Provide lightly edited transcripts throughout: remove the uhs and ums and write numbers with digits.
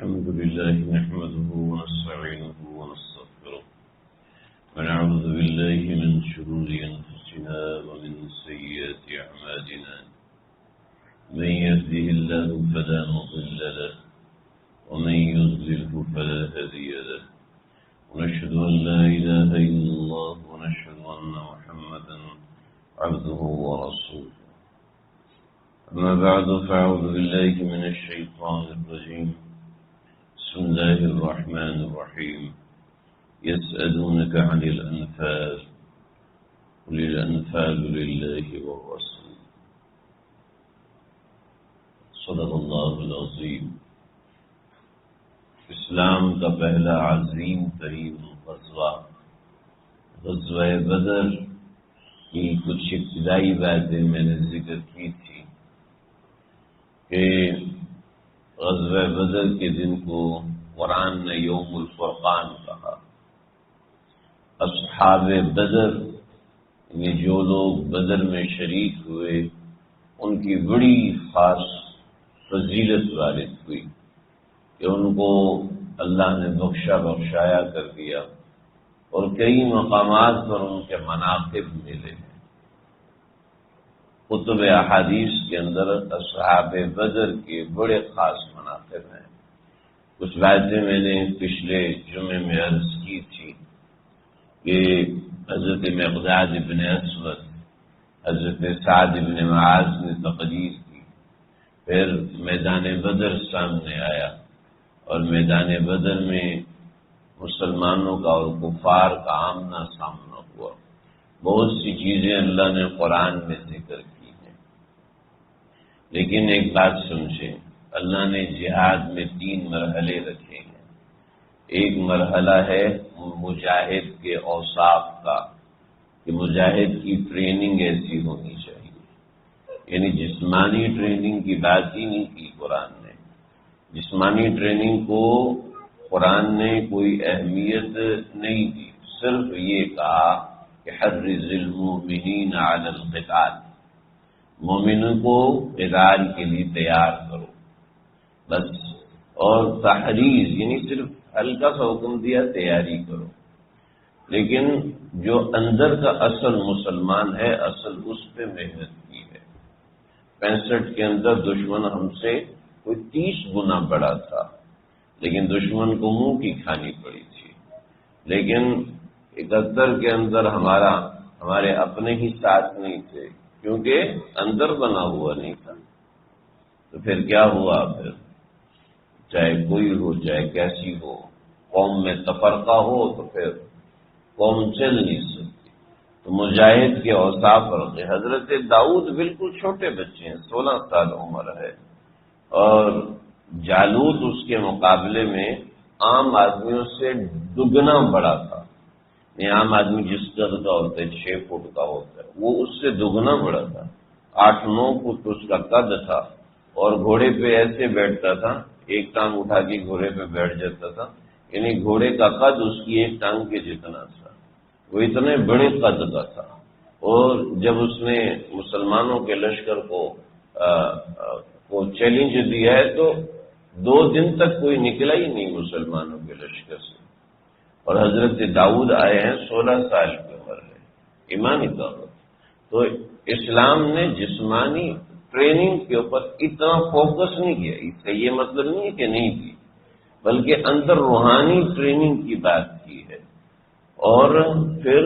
الحمد لله نحمده ونستعينه ونستغفره ونعوذ بالله من شرور أنفسنا ومن سيئات أعمالنا من يهده الله فلا مضل له ومن يضلله فلا هادي له ونشهد أن لا إله إلا الله ونشهد أن محمدا عبده ورسوله. أما بعد فأعوذ بالله من الشيطان الرجيم. بسم الله الرحمن الرحيم. يسألونك عن الأنفال قل الأنفال لله والرسول. صدق الله العظيم. اسلام کا پہلا عظیم ترین غزوہ بدر کی کچھ ابتدائی باتیں میں نے ذکر کی تھی کہ غزوہ بدر کے دن کو قرآن نے یوم الفرقان کہا. اصحاب بدر یعنی جو لوگ بدر میں شریک ہوئے ان کی بڑی خاص فضیلت وارد ہوئی کہ ان کو اللہ نے بخشایا کر دیا اور کئی مقامات پر ان کے مناقب ملے ہیں. کتب احادیث کے اندر اصحاب بدر کے بڑے خاص مناقب ہیں. کچھ باتیں میں نے پچھلے جمعے میں عرض کی تھی کہ حضرت مقداد ابن اسود، حضرت سعد ابن معاذ نے تقریر کی، پھر میدان بدر سامنے آیا اور میدان بدر میں مسلمانوں کا اور کفار کا آمنا سامنا ہوا. بہت سی چیزیں اللہ نے قرآن میں ذکر کی ہیں، لیکن ایک بات سمجھیں، اللہ نے جہاد میں 3 مرحلے رکھے ہیں. ایک مرحلہ ہے مجاہد کے اوصاف کا کہ مجاہد کی ٹریننگ ایسی ہونی چاہیے، یعنی جسمانی ٹریننگ کی بات ہی نہیں کی قرآن نے. جسمانی ٹریننگ کو قرآن نے کوئی اہمیت نہیں دی، صرف یہ کہا کہ حرِّض المؤمنین علی القتال، مومنوں کو قتال کے لیے تیار کرو بس. اور تحریض یعنی صرف ہلکا سا حکم دیا تیاری کرو، لیکن جو اندر کا اصل مسلمان ہے اصل اس پہ محنت کی ہے. 65 کے اندر دشمن ہم سے کوئی 30 گنا بڑا تھا، لیکن دشمن کو منہ کی کھانی پڑی تھی. لیکن 71 کے اندر ہمارے اپنے ہی ساتھ نہیں تھے کیونکہ اندر بنا ہوا نہیں تھا. تو پھر کیا ہوا؟ پھر چاہے کوئی ہو چاہے کیسی ہو، قوم میں تفرقہ ہو تو پھر قوم چل نہیں سکتی. تو مجاہد کے اوصاف رکھے. حضرت داؤد بالکل چھوٹے بچے ہیں، 16 سال عمر ہے، اور جالوت اس کے مقابلے میں عام آدمیوں سے دگنا بڑا تھا. یہ عام آدمی جس قد کا ہوتا ہے 6 فٹ کا ہوتا ہے، وہ اس سے دگنا بڑا تھا. 8-9 فٹ اس کا قد تھا اور گھوڑے پہ ایسے بیٹھتا تھا، ایک ٹانگ اٹھا کے گھوڑے پہ بیٹھ جاتا تھا، یعنی گھوڑے کا قد اس کی ایک ٹانگ کے جتنا تھا. وہ اتنے بڑے قد کا تھا. اور جب اس نے مسلمانوں کے لشکر کو چیلنج دیا ہے تو 2 دن تک کوئی نکلا ہی نہیں مسلمانوں کے لشکر سے. اور حضرت داؤد آئے ہیں 16 سال کی عمر ہے، ایمانی طور پر. تو اسلام نے جسمانی ٹریننگ کے اوپر اتنا فوکس نہیں کیا. اس کا یہ مطلب نہیں ہے کہ نہیں کی، بلکہ اندر روحانی ٹریننگ کی بات کی ہے. اور پھر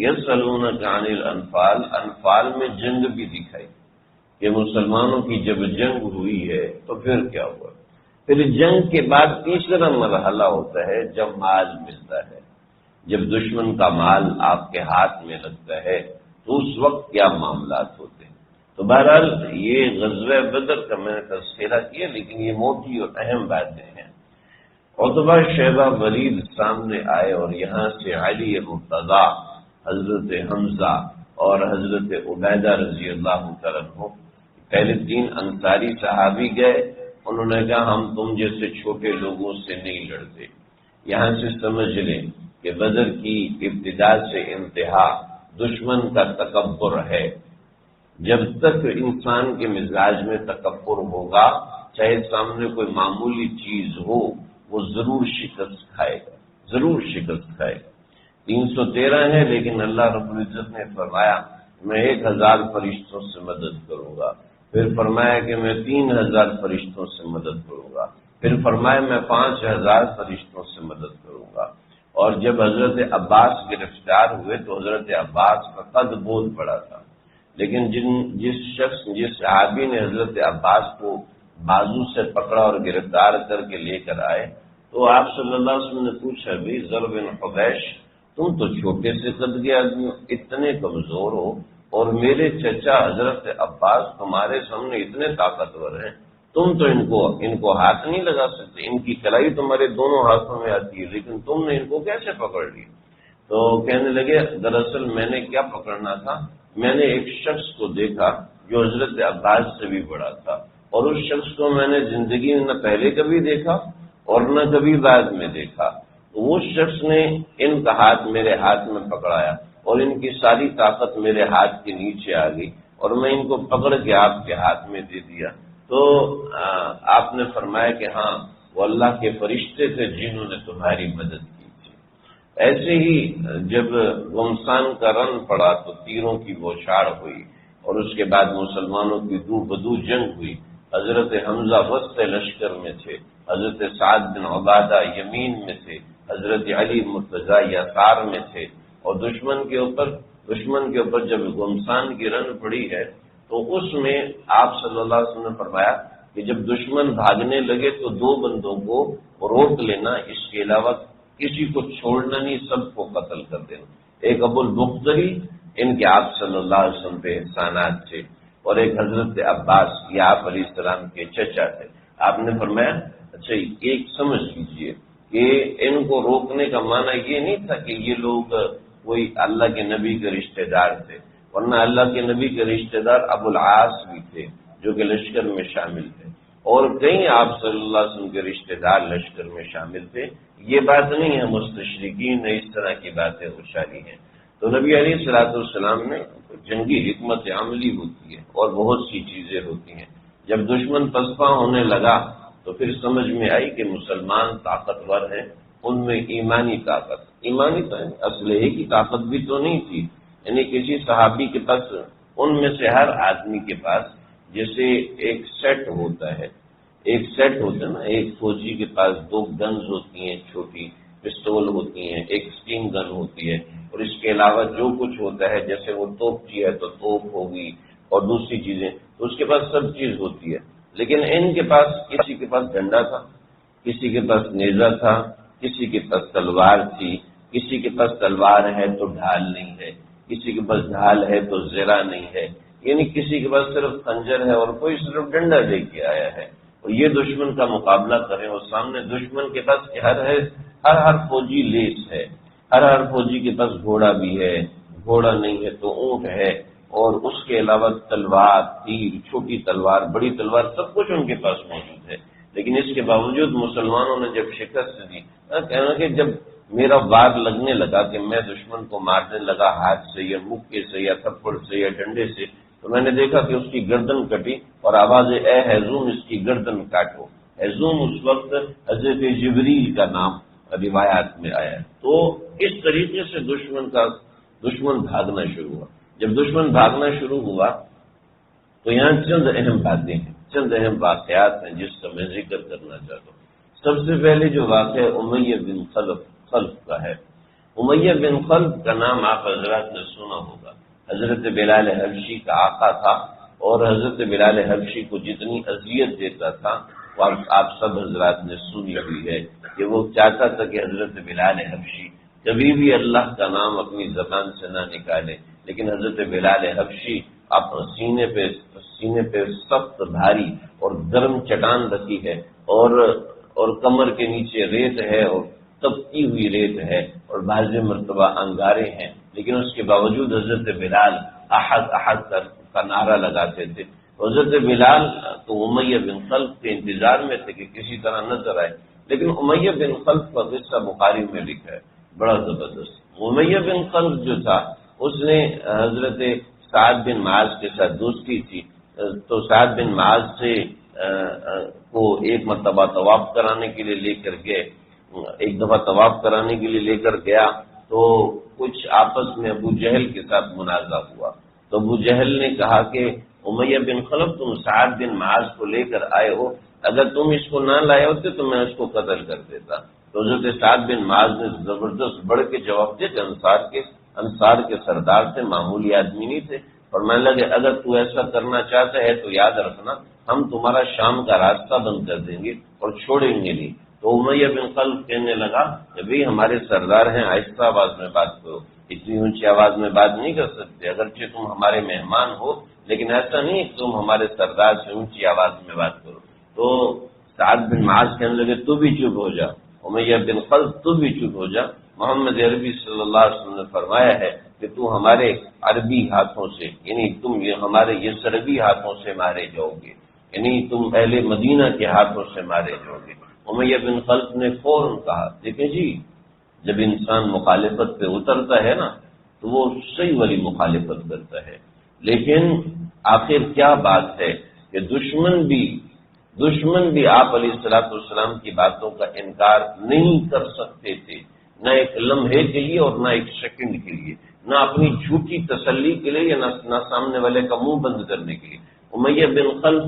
یسألونک عن الانفال، انفال میں جنگ بھی دکھائی کہ مسلمانوں کی جب جنگ ہوئی ہے تو پھر کیا ہوا. پھر جنگ کے بعد تیسرا مرحلہ ہوتا ہے جب مال ملتا ہے، جب دشمن کا مال آپ کے ہاتھ میں لگتا ہے تو اس وقت کیا معاملات ہوتے ہیں. تو بہرحال یہ غزوہ بدر کا میں نے تذکرہ کیا، لیکن یہ موٹی اور اہم باتیں ہیں. عتبہ شیبہ ولید سامنے آئے اور یہاں سے علی مرتضیٰ، حضرت حمزہ اور حضرت عبیدہ رضی اللہ تعالیٰ عنہ، پہلے 3 انصاری صحابی گئے. انہوں نے کہا ہم تم جیسے چھوٹے لوگوں سے نہیں لڑتے. یہاں سے سمجھ لیں کہ بدر کی ابتدا سے انتہا دشمن کا تکبر ہے. جب تک انسان کے مزاج میں تکبر ہوگا چاہے سامنے کوئی معمولی چیز ہو وہ ضرور شکست کھائے گا، ضرور شکست کھائے گا۔ 313 ہے، لیکن اللہ رب العزت نے فرمایا میں 1000 فرشتوں سے مدد کروں گا، پھر فرمایا کہ میں 3000 فرشتوں سے مدد کروں گا، پھر فرمایا میں 5000 فرشتوں سے مدد کروں گا۔ اور جب حضرت عباس گرفتار ہوئے تو حضرت عباس کا قد بہت بڑا تھا، لیکن جس صحابی نے حضرت عباس کو بازو سے پکڑا اور گرفتار کر کے لے کر آئے تو آپ صلی اللہ علیہ وسلم نے پوچھا بھی ذر بن حبیش تم تو چھوٹے سے قد کے آدمی ہو، اتنے کمزور ہو، اور میرے چچا حضرت عباس تمہارے سامنے اتنے طاقتور ہیں، تم تو ان کو ہاتھ نہیں لگا سکتے، ان کی کلائی تمہارے دونوں ہاتھوں میں آتی ہے، لیکن تم نے ان کو کیسے پکڑ لی؟ تو کہنے لگے دراصل میں نے کیا پکڑنا تھا، میں نے ایک شخص کو دیکھا جو حضرت عباس سے بھی بڑا تھا، اور اس شخص کو میں نے زندگی میں نہ پہلے کبھی دیکھا اور نہ کبھی بعد میں دیکھا، تو وہ شخص نے ان کا ہاتھ میرے ہاتھ میں پکڑایا اور ان کی ساری طاقت میرے ہاتھ کے نیچے آ گئی اور میں ان کو پکڑ کے آپ کے ہاتھ میں دے دیا۔ تو آپ نے فرمایا کہ ہاں وہ اللہ کے فرشتے تھے جنہوں نے تمہاری مدد کی تھی۔ ایسے ہی جب گمسان کا رن پڑا تو تیروں کی بوچھاڑ ہوئی اور اس کے بعد مسلمانوں کی دو بدو جنگ ہوئی۔ حضرت حمزہ وسط لشکر میں تھے، حضرت سعد بن عبادہ یمین میں تھے، حضرت علی مرتضی یسار میں تھے، اور دشمن کے اوپر جب گمسان کی رن پڑی ہے تو اس میں آپ صلی اللہ علیہ وسلم نے فرمایا کہ جب دشمن بھاگنے لگے تو 2 بندوں کو روک لینا، اس کے علاوہ کسی کو چھوڑنا نہیں، سب کو قتل کر دینا۔ ایک ابو البختری، ان کے آپ صلی اللہ علیہ وسلم پہ احسانات تھے، اور ایک حضرت عباس، یہ آپ علیہ السلام کے چچا تھے۔ آپ نے فرمایا اچھا ایک سمجھ لیجئے کہ ان کو روکنے کا معنی یہ نہیں تھا کہ یہ لوگ کوئی اللہ کے نبی کے رشتہ دار تھے، ورنہ اللہ کے نبی کے رشتہ دار ابو العاص بھی تھے جو کہ لشکر میں شامل تھے، اور کئی آپ صلی اللہ علیہ وسلم کے رشتہ دار لشکر میں شامل تھے۔ یہ بات نہیں ہے مستشرقین نے اس طرح کی باتیں اچھالی ہیں۔ تو نبی علیہ الصلوۃ والسلام نے جنگی حکمت عملی ہوتی ہے اور بہت سی چیزیں ہوتی ہیں۔ جب دشمن پسپا ہونے لگا تو پھر سمجھ میں آئی کہ مسلمان طاقتور ہیں، ان میں ایمانی طاقت، ایمانی اسلحے کی طاقت بھی تو نہیں تھی، یعنی کسی صحابی کے پاس، ان میں سے ہر آدمی کے پاس جیسے ایک سیٹ ہوتا ہے نا، ایک فوجی کے پاس 2 گنز ہوتی ہیں، چھوٹی پستول ہوتی ہیں، ایک اسٹیم گن ہوتی ہے، اور اس کے علاوہ جو کچھ ہوتا ہے جیسے وہ توپچی ہے تو توپ ہوگی اور دوسری چیزیں، تو اس کے پاس سب چیز ہوتی ہے، لیکن ان کے پاس کسی کے پاس ڈنڈا تھا، کسی کے پاس نیزہ تھا، کسی کے پاس تلوار تھی، کسی کے پاس تلوار ہے تو ڈھال نہیں ہے، کسی کے پاس ڈھال ہے تو زرہ نہیں ہے، یعنی کسی کے پاس صرف خنجر ہے اور کوئی صرف ڈنڈا لے کے آیا ہے، اور یہ دشمن کا مقابلہ کریں، اور سامنے دشمن کے پاس ہر فوجی لیس ہے، ہر فوجی کے پاس گھوڑا بھی ہے، گھوڑا نہیں ہے تو اونٹ ہے، اور اس کے علاوہ تلوار، تیر، چھوٹی تلوار، بڑی تلوار، سب کچھ ان کے پاس موجود ہے، لیکن اس کے باوجود مسلمانوں نے جب شکست دی، کہنا کہ جب میرا وار لگنے لگا کہ میں دشمن کو مارنے لگا ہاتھ سے یا مکے سے یا تھپڑ سے یا ڈنڈے سے، تو میں نے دیکھا کہ اس کی گردن کٹی اور آواز اے ہیزوم اس کی گردن کاٹو۔ ہیزوم اس وقت حضرت جبریل کا نام روایات میں آیا ہے۔ تو اس طریقے سے دشمن بھاگنا شروع ہوا۔ جب دشمن بھاگنا شروع ہوا تو یہاں چند اہم باتیں ہیں، چند اہم واقعات ہیں جس کا میں ذکر کرنا چاہتا ہوں۔ سب سے پہلے جو واقعہ امیہ بن خلف کا ہے، امیہ بن خلف کا نام آپ حضرات نے سنا ہوگا، حضرت بلال حبشی کا آقا تھا، اور حضرت بلال حبشی کو جتنی اذیت دیتا تھا وہ آپ سب حضرات نے سنی ہوئی ہے کہ وہ چاہتا تھا کہ حضرت بلال حبشی کبھی بھی اللہ کا نام اپنی زبان سے نہ نکالے، لیکن حضرت بلال حبشی اپنے سینے پہ سخت بھاری اور گرم چٹان رکھی ہے، اور کمر کے نیچے ریت ہے اور تپتی ہوئی ریت ہے اور بعض مرتبہ انگارے ہیں، لیکن اس کے باوجود حضرت بلال احد احد کا نعرہ لگاتے تھے۔ حضرت بلال تو امیہ بن خلف کے انتظار میں تھے کہ کسی طرح نظر آئے، لیکن امیہ بن خلف کا قصہ بخاری میں لکھا ہے، بڑا زبردست۔ امیہ بن خلف جو تھا اس نے حضرت سعد بن معاذ کے ساتھ دوستی تھی، تو سعد بن معاذ سے کو ایک مرتبہ طواف کرانے کے لیے لے کر گئے، ایک دفعہ طواف کرانے کے لیے لے کر گیا تو کچھ آپس میں ابو جہل کے ساتھ منازع ہوا، تو ابو جہل نے کہا کہ امیہ بن خلف تم سعد بن معاذ کو لے کر آئے ہو، اگر تم اس کو نہ لائے ہوتے تو میں اس کو قتل کر دیتا۔ تو حضرت سعد بن معاذ نے زبردست بڑھ کے جواب دیا کہ انصار کے سردار تھے، معمولی آدمی نہیں تھے، اور میں لگے اگر تو ایسا کرنا چاہتا ہے تو یاد رکھنا ہم تمہارا شام کا راستہ بند کر دیں گے اور چھوڑیں گے نہیں۔ تو امیہ بن خلف کہنے لگا کہ بھئی ہمارے سردار ہیں، آہستہ آواز میں بات کرو، اتنی اونچی آواز میں بات نہیں کر سکتے، اگرچہ تم ہمارے مہمان ہو لیکن ایسا نہیں کہ تم ہمارے سردار سے اونچی آواز میں بات کرو۔ تو سعد بن معاذ کہنے لگے تو بھی چپ ہو جا، امیہ بن خلف تو بھی چپ ہو جا، محمد عربی صلی اللہ علیہ وسلم نے فرمایا ہے کہ تو ہمارے عربی ہاتھوں سے، یعنی تم یہ ہمارے یسربی ہاتھوں سے مارے جاؤ گے، یعنی تم اہل مدینہ کے ہاتھوں سے مارے جاؤ گے۔ امیہ بن خلف نے فوراً کہا دیکھیں جی، جب انسان مخالفت پہ اترتا ہے نا تو وہ صحیح والی مخالفت کرتا ہے، لیکن آخر کیا بات ہے کہ دشمن بھی آپ علیہ الصلوۃ والسلام کی باتوں کا انکار نہیں کر سکتے تھے، نہ ایک لمحے کے لیے اور نہ ایک سیکنڈ کے لیے، نہ اپنی جھوٹی تسلی کے لیے، نہ سامنے والے کا منہ بند کرنے کے لیے۔ امیہ بن خلف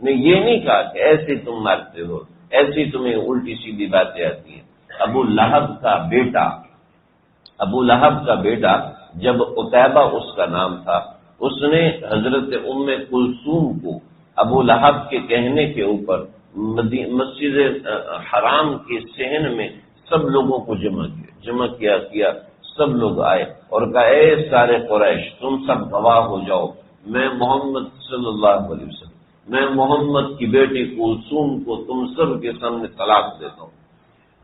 نے یہ نہیں کہا کہ ایسے تم مارتے ہو، ایسی تمہیں الٹی سیدھی باتیں آتی ہیں۔ ابو لہب کا بیٹا جب عتیبہ اس کا نام تھا، اس نے حضرت ام کلثوم کو ابو لہب کے کہنے کے اوپر مسجد حرام کے صحن میں سب لوگوں کو جمع کیا، سب لوگ آئے اور کہا اے سارے قریش تم سب گواہ ہو جاؤ، میں محمد صلی اللہ علیہ وسلم، میں محمد کی بیٹی کلثوم کو تم سب کے سامنے طلاق دیتا ہوں۔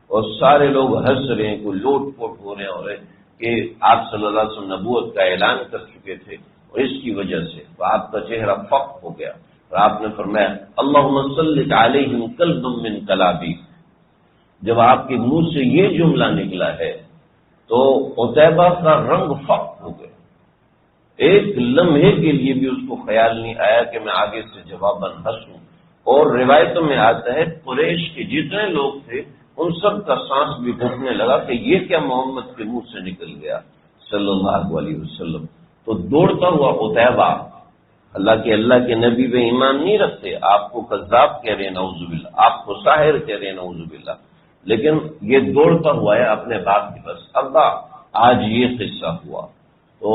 اور سارے لوگ ہنس رہے ہیں، کوئی لوٹ پوٹ ہو رہے ہیں کہ آپ صلی اللہ علیہ وسلم نبوت کا اعلان کر چکے تھے، اور اس کی وجہ سے تو آپ کا چہرہ فق ہو گیا، اور آپ نے فرمایا اللہم صلی علیہم کلبا من کلابی۔ جب آپ کے منہ سے یہ جملہ نکلا ہے تو عتیبہ کا رنگ فق ہو گیا، ایک لمحے کے لیے بھی اس کو خیال نہیں آیا کہ میں آگے سے جواباً ہنسوں۔ اور روایتوں میں آتا ہے قریش کے جتنے لوگ تھے ان سب کا سانس بھی گھٹنے لگا کہ یہ کیا محمد کے منہ سے نکل گیا صلی اللہ علیہ وسلم۔ تو دوڑتا ہوا عتیبہ، اللہ کے نبی پہ ایمان نہیں رکھتے، آپ کو کذاب کہہ رہے ہیں نعوذ باللہ، آپ کو ساحر کہہ رہے ہیں نعوذ باللہ، لیکن یہ دوڑتا ہوا ہے اپنے باپ کے پاس، ابا آج یہ قصہ ہوا۔ تو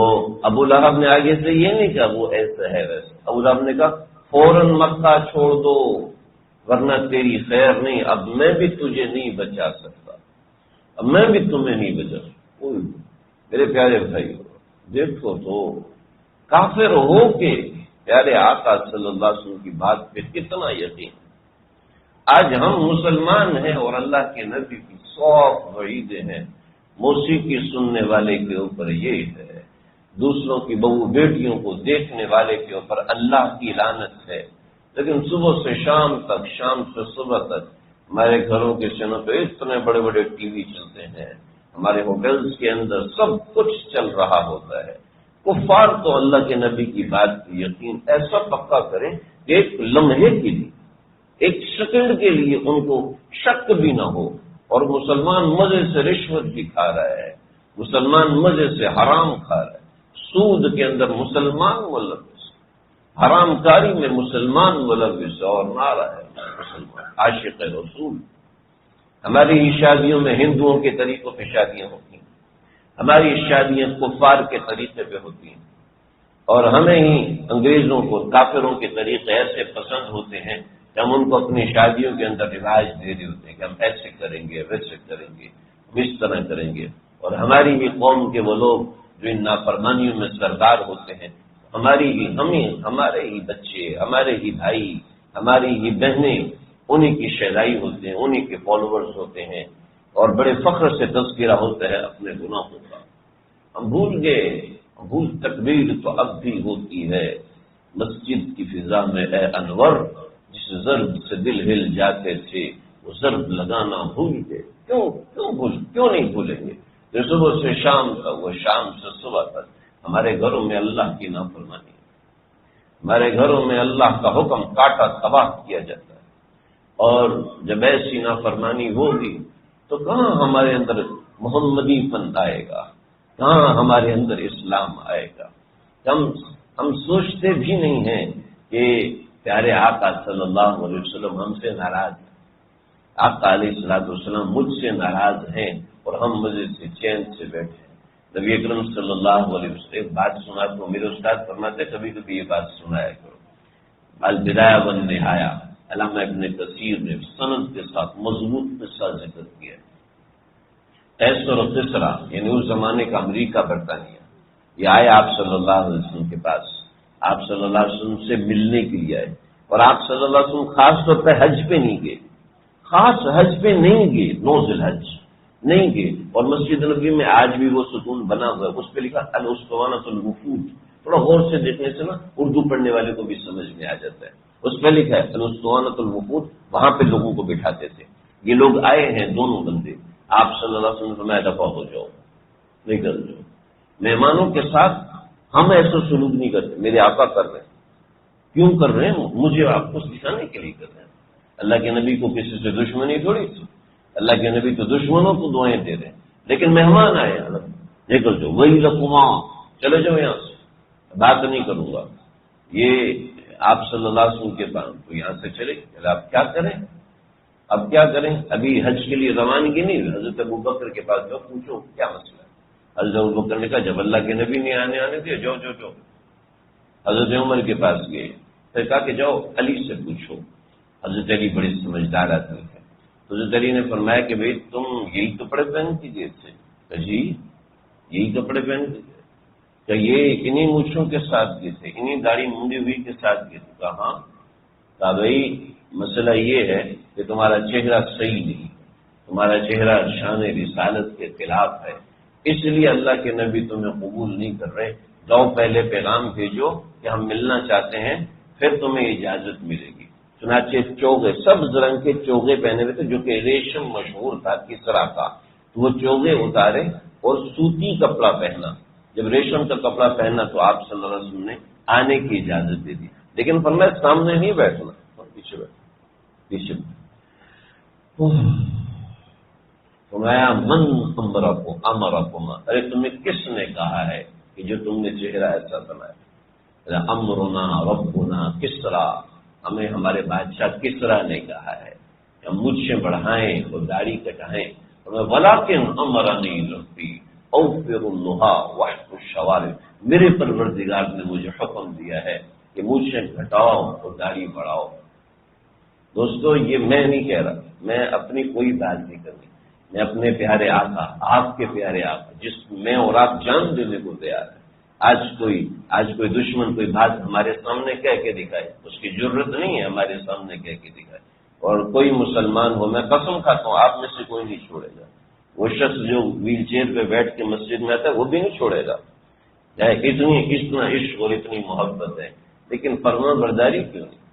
ابو لہب نے آگے سے یہ نہیں کہا وہ ایسا ہے ویسا، ابو لہب نے کہا فوراً مکہ چھوڑ دو ورنہ تیری خیر نہیں، اب میں بھی تجھے نہیں بچا سکتا، اب میں بھی تمہیں نہیں بچا سکتا۔ میرے پیارے بھائی دیکھو تو کافر ہو کے پیارے آقا صلی اللہ علیہ وسلم کی بات پہ کتنا یقین۔ آج ہم مسلمان ہیں اور اللہ کے نبی کی 100 وعیدیں ہیں، موسیقی سننے والے کے اوپر یہ ہے، دوسروں کی بہو بیٹیوں کو دیکھنے والے کے اوپر اللہ کی لعنت ہے، لیکن صبح سے شام تک، شام سے صبح تک ہمارے گھروں کے سینوں پہ اتنے بڑے بڑے ٹی وی چلتے ہیں، ہمارے ہوٹلز کے اندر سب کچھ چل رہا ہوتا ہے۔ کفار تو اللہ کے نبی کی بات کی یقین ایسا پکا کریں کہ ایک لمحے کے لیے، ایک سیکنڈ کے لیے ان کو شک بھی نہ ہو۔ اور مسلمان مزے سے رشوت بھی کھا رہا ہے، مسلمان مزے سے حرام کھا رہا ہے، سود کے اندر مسلمان ملوث، حرام کاری میں مسلمان ملوث اور نعرہ ہے مسلمان عاشق رسول۔ ہماری ہی شادیوں میں ہندوؤں کے طریقوں پہ شادیاں ہوتی ہیں، ہماری شادیاں کفار کے طریقے پہ ہوتی ہیں، اور ہمیں ہی انگریزوں کو کافروں کے طریقے ایسے پسند ہوتے ہیں کہ ہم ان کو اپنی شادیوں کے اندر رواج دے رہے ہوتے ہیں کہ ہم ایسے کریں گے، ویسے کریں گے، ہم اس طرح کریں گے۔ اور ہماری ہی قوم کے وہ لوگ جو ان نافرمانیوں میں سردار ہوتے ہیں، ہمارے ہی بچے، ہمارے ہی بھائی، ہماری ہی بہنیں انہی کی شہدائی ہوتے ہیں، انہی کے فالوورز ہوتے ہیں، اور بڑے فخر سے تذکرہ ہوتا ہے اپنے گناہوں کا۔ ہم بھول گئے، تکبیر تو اب بھی ہوتی ہے مسجد کی فضا میں اے انور، جس ضرب سے دل ہل جاتے تھے وہ ضرب لگانا بھول گئے۔ کیوں نہیں بھولیں گے؟ جو صبح سے شام تک، وہ شام سے صبح تک ہمارے گھروں میں اللہ کی نافرمانی، ہمارے گھروں میں اللہ کا حکم کاٹا تباہ کیا جاتا ہے، اور جب ایسی نافرمانی ہوگی تو کہاں ہمارے اندر محمدی پن آئے گا، کہاں ہمارے اندر اسلام آئے گا؟ ہم سوچتے بھی نہیں ہیں کہ پیارے آقا صلی اللہ علیہ وسلم ہم سے ناراض ہیں، آقا علیہ الصلوۃ والسلام مجھ سے ناراض ہیں اور ہم مجھے سے چین سے بیٹھے ہیں۔ نبی اکرم صلی اللہ علیہ وسلم ایک بات سنا تو میرے استاد فرماتے کبھی کبھی یہ بات سنایا کرو۔ البدایہ والنہایہ علامہ ابن کثیر نے سند کے ساتھ مضبوط قصہ ذکر کیا ہے۔ قیصر و کسریٰ یعنی اس زمانے کا امریکہ برطانیہ یہ آئے آپ صلی اللہ علیہ وسلم کے پاس، آپ صلی اللہ علیہ وسلم سے ملنے کے لیے آئے، اور آپ صلی اللہ علیہ وسلم خاص طور پہ حج پہ نہیں گئے، خاص حج پہ نہیں گئے، نوزل حج نہیں گئے، اور مسجد نبوی میں آج بھی وہ ستون بنا ہوا ہے، اس پہ لکھا الاسطوانۃ الوفود، تھوڑا غور سے دیکھنے سے نا اردو پڑھنے والے کو بھی سمجھ میں آ جاتا ہے، اس پہ لکھا ہے الاسطوانۃ الوفود، وہاں پہ لوگوں کو بٹھاتے تھے۔ یہ لوگ آئے ہیں دونوں بندے، آپ صلی اللہ علیہ وسلم میں دفع ہو جاؤ، نکل جاؤ۔ مہمانوں کے ساتھ ہم ایسا سلوک نہیں کرتے، میرے آقا کر رہے ہیں، کیوں کر رہے ہیں؟ مجھے آپ کو دکھانے کے لیے کر رہے ہیں۔ اللہ کے نبی کو کسی سے دشمنی تھوڑی تھی، اللہ کے نبی تو دشمنوں کو دعائیں دے رہے ہیں، لیکن مہمان آئے ہیں، نکل جاؤ، وہی رقما، چلے جاؤ یہاں سے، بات نہیں کروں گا۔ یہ آپ صلی اللہ علیہ وسلم کے پاس تو یہاں سے چلے، آپ کیا کریں؟ اب کیا کریں؟ ابھی حج کے لیے روانگی نہیں، حضرت ابوبکر کے پاس جاؤ، پوچھو کیا مسئلہ ہے۔ حضرت ابوبکر نے کہا جب اللہ کے نبی نے آنے دیا، جاؤ جاؤ جاؤ۔ حضرت عمر کے پاس گئے، پھر کہا کہ جاؤ علی سے پوچھو۔ حضرت علی بڑے سمجھدار آدمی تھے، حضرت علی نے فرمایا کہ بھئی تم یہی کپڑے پہن کے گئے تھے؟ کہ جی یہی کپڑے پہن کے گئے۔ کہ یہ انہی مونچھوں کے ساتھ گئے تھے، انہی داڑھی منڈی ہوئی کے ساتھ گئے تھے؟ کہا ہاں۔ کہا بھائی مسئلہ یہ ہے کہ تمہارا چہرہ صحیح نہیں، تمہارا چہرہ شان رسالت کے خلاف ہے، اس لیے اللہ کے نبی تمہیں قبول نہیں کر رہے، جاؤ پہلے پیغام بھیجو کہ ہم ملنا چاہتے ہیں، پھر تمہیں اجازت ملے گی۔ چنانچہ چوغے، سبز رنگ کے چوغے پہنے ہوئے تھے جو کہ ریشم مشہور تھا کسریٰ کا، تو وہ چوغے اتارے اور سوتی کپڑا پہنا۔ جب ریشم کا کپڑا پہنا تو آپ صلی اللہ علیہ وسلم نے آنے کی اجازت دے دی، لیکن فرمایا سامنے نہیں بیٹھنا، پیچھے بیٹھ، پیچھے فرمایا من امرکما، ارے تمہیں کس نے کہا ہے کہ جو تم نے چہرہ ایسا بنایا؟ امرنا ربنا کسریٰ، ہمیں ہمارے بادشاہ کسریٰ نے کہا ہے کہ ہم مجھے بڑھائیں اور داڑھی کٹائیں، ولیکن امرنی ربی اوفر النہا واحف الشوارب، میرے پروردگار نے مجھے حکم دیا ہے کہ مجھے گھٹاؤ اور داڑھی بڑھاؤ۔ دوستو یہ میں نہیں کہہ رہا، میں اپنی کوئی بات نہیں کرنی، میں اپنے پیارے آقا، آپ کے پیارے آقا جس میں اور آپ جان دینے کو تیار ہیں، آج کوئی دشمن کوئی بات ہمارے سامنے کہہ کے دکھائے، اس کی ضرورت نہیں ہے ہمارے سامنے کہہ کے دکھائے، اور کوئی مسلمان ہو، میں قسم کھاتا ہوں آپ میں سے کوئی نہیں چھوڑے گا، وہ شخص جو ویل چیئر پہ بیٹھ کے مسجد میں آتا ہے وہ بھی نہیں چھوڑے گا، اتنا عشق اور اتنی محبت ہے، لیکن فرما برداری کیوں نہیں؟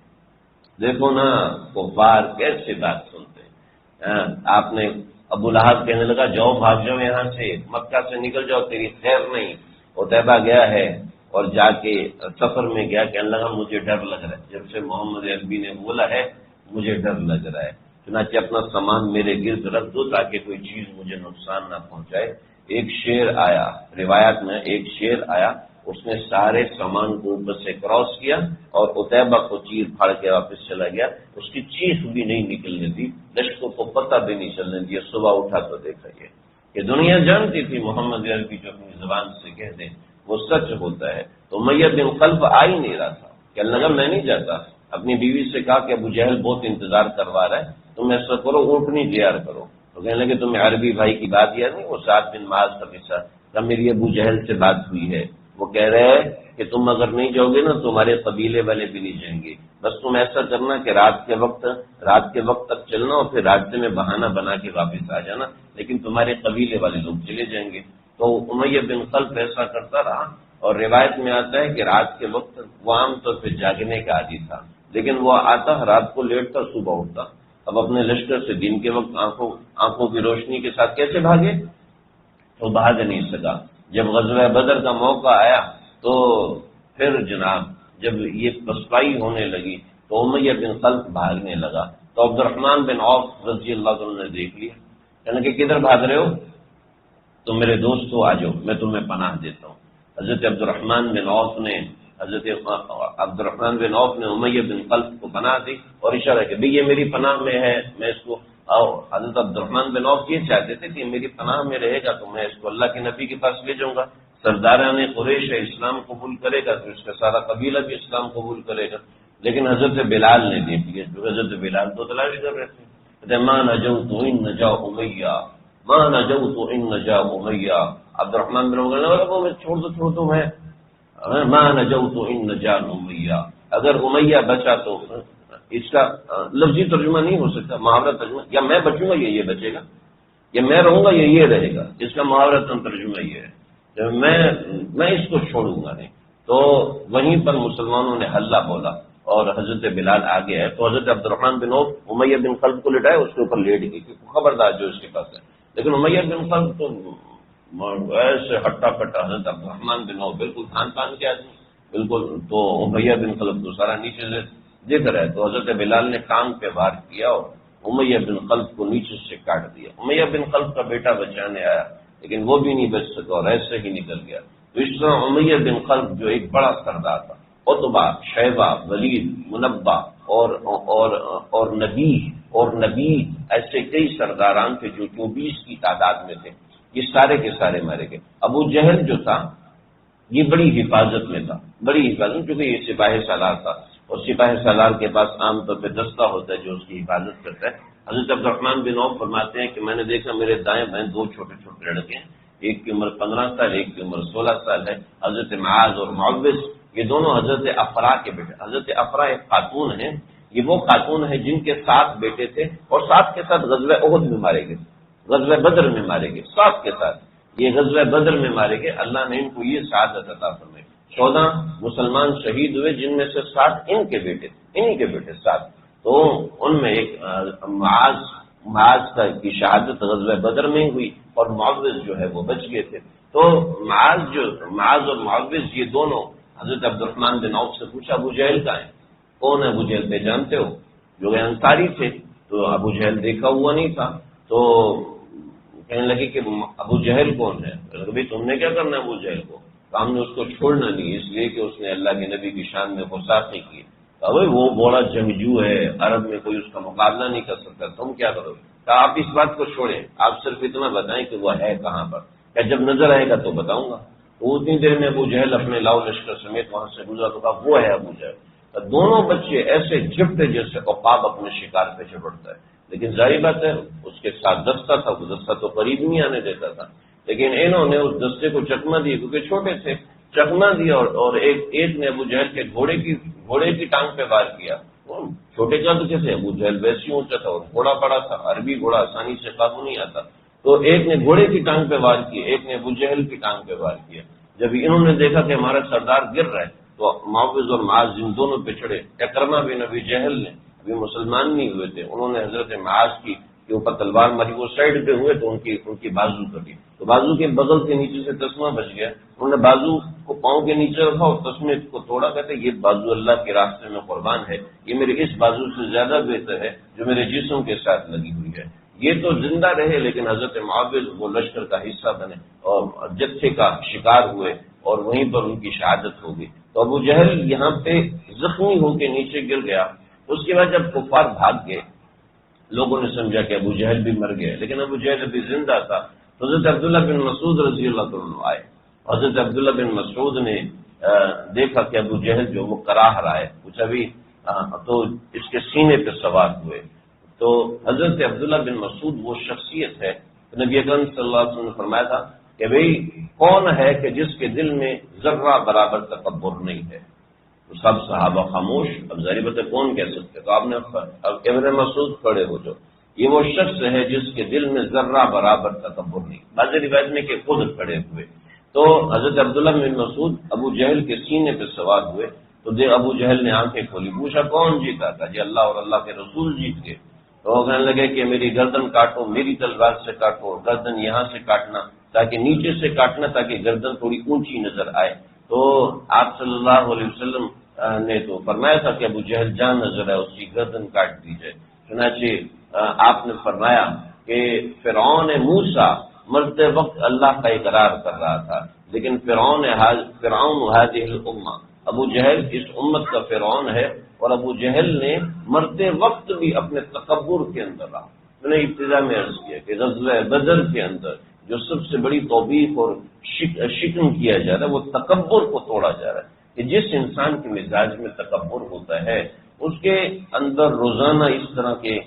دیکھو نا کفار کیسے بات سنتے ہیں۔ آپ نے ابو لہب کہنے لگا جاؤ بھاگ جاؤ یہاں سے، مکہ سے نکل جاؤ، تیری خیر نہیں۔ عتیبہ گیا ہے اور جا کے سفر میں گیا، کہنے لگا مجھے ڈر لگ رہا ہے، جب سے محمد عربی نے بولا ہے مجھے ڈر لگ رہا ہے، چنانچہ اپنا سامان میرے گرد رکھ دو تاکہ کوئی چیز مجھے نقصان نہ پہنچائے۔ ایک شیر آیا، روایت میں ایک شیر آیا، اس نے سارے سامان کو اوپر سے کراس کیا اور عتیبہ کو چیر پھاڑ کے واپس چلا گیا، اس کی چیخ بھی نہیں نکلنے دی، لشکر کو پتہ بھی نہیں چلنے دیا۔ صبح اٹھا تو دیکھا یہ دنیا جانتی تھی محمد عربی جو اپنی زبان سے کہہ دیں وہ سچ ہوتا ہے۔ تو امیہ بن خلف آ ہی نہیں رہا تھا، کہنے لگا میں نہیں جاتا، اپنی بیوی سے کہا کہ ابو جہل بہت انتظار کروا رہا ہے، تم ایسا کرو اونٹنی تیار کرو۔ تو کہنے لگے تمہیں عربی بھائی کی بات یاد نہیں، وہ سعد بن معاذ کا قصہ، جب میری ابو جہل سے بات ہوئی ہے، وہ کہہ رہے ہیں کہ تم اگر نہیں جاؤ گے نا تمہارے قبیلے والے بھی نہیں جائیں گے، بس تم ایسا کرنا کہ رات کے وقت تک چلنا اور پھر راستے میں بہانہ بنا کے واپس آ جانا، لیکن تمہارے قبیلے والے لوگ چلے جائیں گے۔ تو امیہ بن خلف ایسا کرتا رہا، اور روایت میں آتا ہے کہ رات کے وقت وہ عام طور پہ جاگنے کا عادی تھا، لیکن وہ آتا رات کو لیٹ کر صبح اٹھتا۔ اب اپنے لشکر سے دن کے وقت آنکھوں کی روشنی کے ساتھ کیسے بھاگے؟ تو بھاگ نہیں سکا۔ جب غزوہ بدر کا موقع آیا تو پھر جناب جب یہ پسپائی ہونے لگی تو امیہ بن خلف بھاگنے لگا، تو عبد الرحمن بن عوف رضی اللہ عنہ نے دیکھ لیا، کہنے کہ کدھر بھاگ رہے ہو؟ تو میرے دوستو آ جاؤ، میں تمہیں پناہ دیتا ہوں۔ حضرت عبد الرحمن بن عوف نے امیہ بن خلف کو پناہ دی اور اشارہ کہ بھئی یہ میری پناہ میں ہے، میں اس کو حضرت عبد الرحمن بن عوف یہ چاہتے تھے کہ میری پناہ میں رہے گا تو میں اس کو اللہ کے نبی کے پاس لے جاؤں گا، سرداران قریش ہے، اسلام قبول کرے گا تو اس کا سارا قبیلہ بھی اسلام قبول کرے گا۔ لیکن حضرت بلال نے دیکھ لیا، جو حضرت بلال تو تلاش کر رہے تھے، ماں نجوت ان نجا امیہ، ماں نجوت ان نجا امیہ۔ عبد الرحمن بن عوف چھوڑ دو میں ماں نجوت ان نجا امیہ، اگر امیہ بچا تو اس کا لفظی ترجمہ نہیں ہو سکتا، محاورہ ترجمہ، یا میں بچوں گا یہ بچے گا، یا میں رہوں گا یہ رہے گا، اس کا محاورہ ترجمہ یہ ہے میں اس کو چھوڑوں گا نہیں۔ تو وہیں پر مسلمانوں نے حلہ بولا اور حضرت بلال آگے ہے، تو حضرت عبد الرحمن بن عوف امیہ بن خلف کو لٹائے، اس کے اوپر لیٹ گئی کیونکہ خبردار جو اس کے پاس ہے، لیکن امیہ بن خلف تو ایسے ہٹا کٹا، حضرت عبد الرحمن بن عوف بالکل خان پان کے آدمی بالکل، تو امیہ بن خلف تو سارا نیچے سے دیکھ رہا ہے، تو حضرت بلال نے ٹانگ پہ وار کیا اور امیہ بن خلف کو نیچے سے کاٹ دیا۔ امیہ بن خلف کا بیٹا بچانے آیا لیکن وہ بھی نہیں بچ سکا اور ایسے ہی نکل گیا۔ تو اس طرح امیہ بن خلف جو ایک بڑا سردار تھا، عتبہ، شیبہ، ولید، منبہ اور نبی ایسے کئی سرداران تھے جو 24 کی تعداد میں تھے، یہ سارے کے سارے مارے گئے۔ ابو جہل جو تھا یہ بڑی حفاظت میں تھا، بڑی حفاظت، کیونکہ یہ سپاہی سالار تھا اور سپاہی سالار کے پاس عام طور پہ دستہ ہوتا ہے جو اس کی حفاظت کرتا ہے۔ حضرت عبد الرحمن بن عوف فرماتے ہیں کہ میں نے دیکھا میرے دائیں بائیں 2 چھوٹے چھوٹے لڑکے ہیں، ایک کی عمر 15 سال، ایک کی عمر 16 سال ہے، حضرت معاذ اور معوذ، یہ دونوں حضرت افرا کے بیٹے۔ حضرت افرا ایک خاتون ہیں، یہ وہ خاتون ہیں جن کے 7 بیٹے تھے اور 7 کے ساتھ غزوہ احد میں مارے گئے، غزوہ بدر میں مارے گئے، 7 کے ساتھ یہ غزوہ بدر میں مارے گئے۔ اللہ نے ان کو یہ سعادت عطا فرمائی، 14 مسلمان شہید ہوئے جن میں سے 7 ان کے بیٹے تھے، انہی کے بیٹے 7، تو ان میں ایک معاذ کی شہادت غزوہ بدر میں ہوئی اور معوذ جو ہے وہ بچ گئے تھے۔ تو معاذ اور معوذ یہ دونوں حضرت عبد الرحمن بن عوف سے پوچھا ابو جہل کا ہے، کون ہے ابو جہل؟ پہ جانتے ہو؟ جو انصاری تھے، تو ابو جہل دیکھا ہوا نہیں تھا، تو کہنے لگے کہ ابو جہل کون ہے؟ بھائی تم نے کیا کرنا ہے ابو جہل کو؟ تو ہم نے اس کو چھوڑنا نہیں، اس لیے کہ اس نے اللہ کے نبی کی شان میں گستاخی کی۔ وہ بڑا جنگجو ہے، عرب میں کوئی اس کا مقابلہ نہیں کر سکتا، تم کیا کرو گے؟ آپ اس بات کو چھوڑیں، آپ صرف اتنا بتائیں کہ وہ ہے کہاں پر، کیا جب نظر آئے گا تو بتاؤں گا۔ تو اتنی دیر میں ابو جہل اپنے لاؤ لشکر سمیت وہاں سے گزرا تو کہا وہ ہے ابو جہل۔ دونوں بچے ایسے جھپٹے جیسے عقاب اپنے شکار پہ جھپٹتا ہے، لیکن ظاہر بات ہے اس کے ساتھ دستہ تھا، وہ دستہ تو قریب نہیں آنے دیتا تھا، لیکن انہوں نے اس دستے کو چکما دی کیونکہ چھوٹے تھے، چکما دیا اور ایک نے ابو جہل کے گھوڑے کی ٹانگ پہ وار کیا۔ چھوٹے قد کے تھے، ابو جہل ویسے اونچا تھا اور گھوڑا بڑا تھا، عربی گھوڑا آسانی سے قابو نہیں آتا، تو ایک نے گھوڑے کی ٹانگ پہ وار کیا، ایک نے ابو جہل کی ٹانگ پہ وار کیا۔ جب انہوں نے دیکھا کہ ہمارا سردار گر رہا ہے تو معوذ اور معاذ ان دونوں پہ چڑھے۔ اکرمہ بن ابی جہل نے، ابھی مسلمان نہیں ہوئے تھے، انہوں نے حضرت معاذ کے اوپر تلوار ماری، وہ سائڈ پہ ہوئے تو ان کی بازو کٹی، تو بازو کے بغل کے نیچے سے تسمہ بچ گیا، انہوں نے بازو کو پاؤں کے نیچے رکھا اور تسمے کو توڑا، کہتے یہ بازو اللہ کے راستے میں قربان ہے، یہ میرے اس بازو سے زیادہ بہتر ہے جو میرے جسم کے ساتھ لگی ہوئی ہے۔ یہ تو زندہ رہے لیکن حضرت معاذ وہ لشکر کا حصہ بنے اور جتھے کا شکار ہوئے اور وہیں پر ان کی شہادت ہو گئی۔ تو ابو جہل یہاں پہ زخمی ہو کے نیچے گر گیا۔ اس کے بعد جب کفار بھاگ گئے، لوگوں نے سمجھا کہ ابو جہل بھی مر گئے، لیکن ابو جہل ابھی زندہ تھا۔ تو حضرت عبداللہ بن مسعود رضی اللہ عنہ آئے، حضرت عبداللہ بن مسعود نے دیکھا کہ ابو جہل جو وہ کراہ رہا ہے، کچھ ابھی تو اس کے سینے پہ سوار ہوئے۔ تو حضرت عبداللہ بن مسعود وہ شخصیت ہے، نبی اکرم صلی اللہ علیہ وسلم نے فرمایا تھا کہ بھئی کون ہے کہ جس کے دل میں ذرہ برابر تکبر نہیں ہے؟ تو سب صحابہ خاموش، اب ظاہر بات ہے کون کہہ سکتے؟ تو آپ نے ابن مسعود کھڑے ہو جو، یہ وہ شخص ہے جس کے دل میں ذرہ برابر تکبر نہیں، بعض روایت میں کہ خود کھڑے ہوئے۔ تو حضرت عبداللہ بن مسعود ابو جہل کے سینے پہ سوار ہوئے، تو ابو جہل نے آنکھیں کھولی، پوچھا کون جیتا تھا؟ جی اللہ اور اللہ کے رسول جیت گئے۔ تو وہ کہنے لگے کہ میری گردن کاٹو، میری تلوار سے کاٹو، گردن یہاں سے کاٹنا تاکہ نیچے سے کاٹنا تاکہ گردن تھوڑی اونچی نظر آئے۔ تو آپ صلی اللہ علیہ وسلم نے تو فرمایا تھا کہ ابو جہل جان نظر ہے، اس کی گردن کاٹ دی جائے۔ چنانچہ آپ نے فرمایا کہ فرعون موسیٰ مرتے وقت اللہ کا اقرار کر رہا تھا، لیکن فرعون هذه الامہ، ابو جہل اس امت کا فرعون ہے، اور ابو جہل نے مرتے وقت بھی اپنے تکبر کے اندر رہا۔ میں نے ابتدا میں عرض کیا کہ غزوہ بدر کے اندر جو سب سے بڑی توبیخ اور شکن کیا جا رہا ہے وہ تکبر کو توڑا جا رہا ہے، کہ جس انسان کے مزاج میں تکبر ہوتا ہے اس کے اندر روزانہ اس طرح کی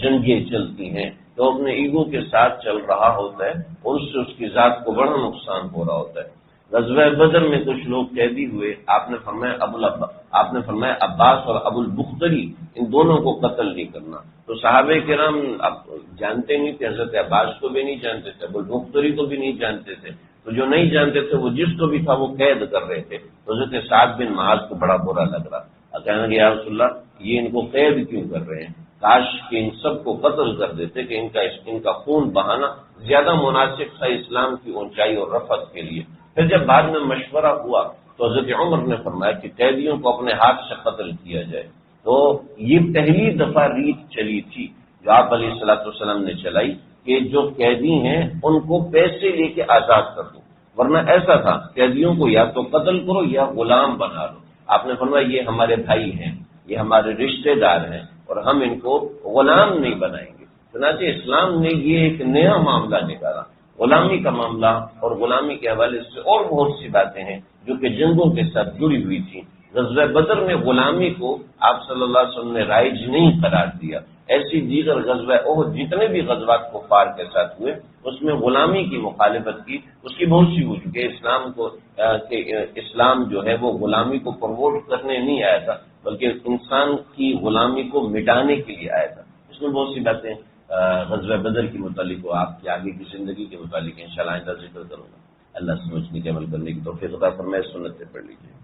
جنگیں چلتی ہیں، تو اپنے ایگو کے ساتھ چل رہا ہوتا ہے اور اس سے اس کی ذات کو بڑا نقصان ہو رہا ہوتا ہے۔ غزوہ بدر میں کچھ لوگ قیدی ہوئے، آپ نے فرمایا عباس اور ابو البختری ان دونوں کو قتل نہیں کرنا، تو صحابہ کرام اب جانتے نہیں تھے، حضرت عباس کو بھی نہیں جانتے تھے، ابو البختری کو بھی نہیں جانتے تھے، تو جو نہیں جانتے تھے وہ جس کو بھی تھا وہ قید کر رہے تھے، تو حضرت سعد بن معاذ کو بڑا برا لگ رہا، کہنے لگے یا رسول اللہ یہ ان کو قید کیوں کر رہے ہیں، کاش کہ ان سب کو قتل کر دیتے کہ ان کا خون بہانا زیادہ مناسب تھا اسلام کی اونچائی اور رفعت کے لیے۔ پھر جب بعد میں مشورہ ہوا تو حضرت عمر نے فرمایا کہ قیدیوں کو اپنے ہاتھ سے قتل کیا جائے، تو یہ پہلی دفعہ ریت چلی تھی جو آپ علیہ الصلوۃ والسلام نے چلائی کہ جو قیدی ہیں ان کو پیسے لے کے آزاد کر دو، ورنہ ایسا تھا قیدیوں کو یا تو قتل کرو یا غلام بنا لو۔ آپ نے فرمایا یہ ہمارے بھائی ہیں، یہ ہمارے رشتہ دار ہیں اور ہم ان کو غلام نہیں بنائیں گے۔ چنانچہ اسلام نے یہ ایک نیا معاملہ نکالا، غلامی کا معاملہ، اور غلامی کے حوالے سے اور بہت سی باتیں ہیں جو کہ جنگوں کے ساتھ جڑی ہوئی تھیں۔ غزوہ بدر میں غلامی کو آپ صلی اللہ علیہ وسلم نے رائج نہیں قرار دیا، ایسی دیگر غزوہ احد جتنے بھی غزوات کفار کے ساتھ ہوئے اس میں غلامی کی مخالفت کی، اس کی بہت سی وجوہ کہ اسلام جو ہے وہ غلامی کو پروموٹ کرنے نہیں آیا تھا بلکہ انسان کی غلامی کو مٹانے کے لیے آیا تھا۔ اس میں بہت سی باتیں غزوہ بدر کے متعلق ہو، آپ کی آگے کی زندگی کے متعلق انشاءاللہ آئندہ ذکر کروں گا۔ اللہ سمجھنے کے عمل کرنے کی توفیق عطا فرمائے، سنتیں پڑھ لیجیے۔